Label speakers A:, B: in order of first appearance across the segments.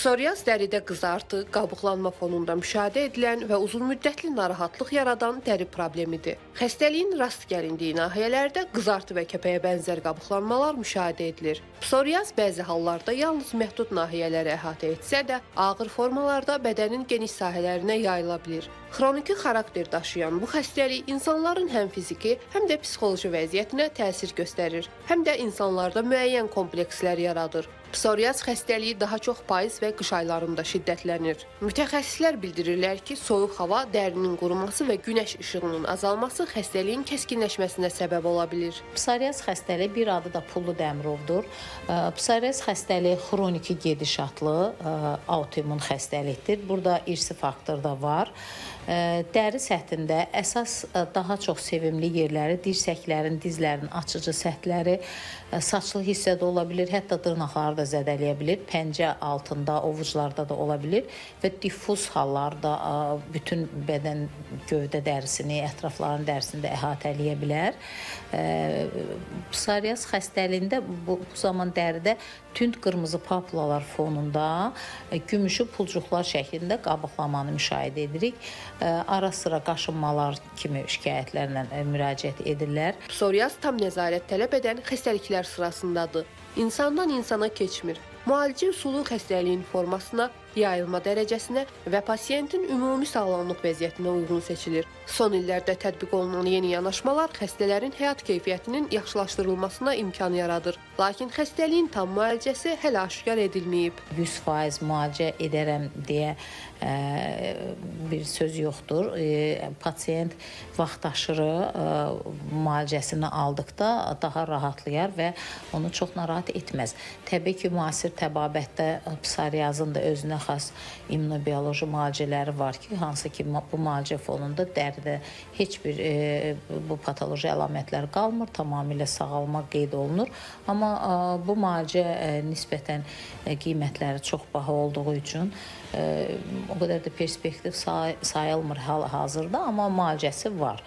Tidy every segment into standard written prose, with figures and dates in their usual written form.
A: Psoriaz dəridə qızartı, qabıqlanma fonunda müşahidə edilən və uzunmüddətli narahatlıq yaradan dəri problemidir. Xəstəliyin rast gəlindiyi nahiyələrdə qızartı və kəpəyə bənzər qabıqlanmalar müşahidə edilir. Psoriaz bəzi hallarda yalnız məhdud nahiyələri əhatə etsə də, ağır formalarda bədənin geniş sahələrinə yayıla bilir. Xroniki xarakter daşıyan bu xəstəlik insanların həm fiziki, həm də psixoloji vəziyyətinə təsir göstərir, həm də insanlarda müəyyən komplekslər yaradır. Psoriaz xəstəliyi daha çox payız və qış aylarında şiddətlənir. Mütəxəssislər bildirirlər ki, soyuq hava, dərinin quruması və günəş işığının azalması xəstəliyin kəskinləşməsinə səbəb ola bilir.
B: Psoriaz xəstəliyi bir adı da pullu dəmirovdur. Psoriaz xəstəliyi xroniki gedişatlı autoimmun xəstəlikdir. Burada irsi faktor da var. Dəri səthində əsas daha çox sevimli yerləri, dirsəklərin, dizlərin açıcı səthləri, saçlı hissədə ola bilir, hətta dırnaqları da zədələyə bilir, pəncə altında, ovucularda da ola bilir və diffuz hallarda bütün bədən gövdə dərisini, ətrafların dərisini də əhatələyə bilər. Psoriaz xəstəliyində bu zaman dəridə tünd qırmızı papulalar fonunda gümüşü pulcuqlar şəklində qabıqlamanı müşahidə edirik. Ara sıra qaşınmalar kimi şikayətlərlə müraciət edirlər.
A: Psoriaz tam nəzarət tələb edən xəstəliklər sırasındadır. İnsandan insana keçmir. Müalicə üsulu xəstəliyin formasına, yayılma dərəcəsinə və pasiyentin ümumi sağlamlıq vəziyyətinə uyğun seçilir. Son illərdə tətbiq olunan yeni yanaşmalar xəstələrin həyat keyfiyyətinin yaxşılaşdırılmasına imkan yaradır. Lakin xəstəliyin tam müalicəsi hələ aşkar edilməyib.
B: 100% müalicə edərəm deyə bir söz yoxdur. Pasiyent vaxtaşırı müalicəsini aldıqda daha rahatlayar və onu çox narahat etməz. Təbii ki, müasir təbabətdə psoriazın da özünə xas immunobioloji müalicələri var ki, hansı ki bu müalicə fonunda dəridə heç bir bu patoloji əlamətlər qalmır, tamamilə sağalma qeyd olunur. Amma bu müalicə nisbətən qiymətləri çox baha olduğu üçün o qədər də perspektiv sayılmır hal-hazırda, amma müalicəsi var.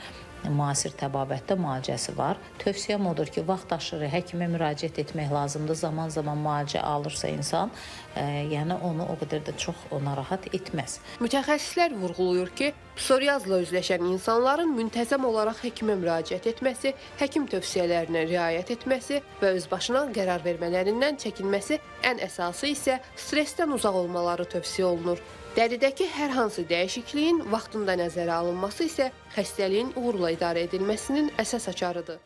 B: Müasir təbabətdə müalicəsi var. Tövsiyəm odur ki, vaxtaşırı həkimə müraciət etmək lazımdır. Zaman-zaman müalicə alırsa insan, yəni onu o qədər də çox narahat etməz.
A: Mütəxəssislər vurğulayır ki, psoriazla üzləşən insanların müntəzəm olaraq həkimə müraciət etməsi, həkim tövsiyələrinə riayət etməsi və özbaşına qərar vermələrindən çəkinməsi, ən əsası isə stressdən uzaq olmaları tövsiyə olunur. Dəridəki hər hansı dəyişikliyin vaxtında nəzərə alınması isə xəstəliyin uğurla idarə edilməsinin əsas açarıdır.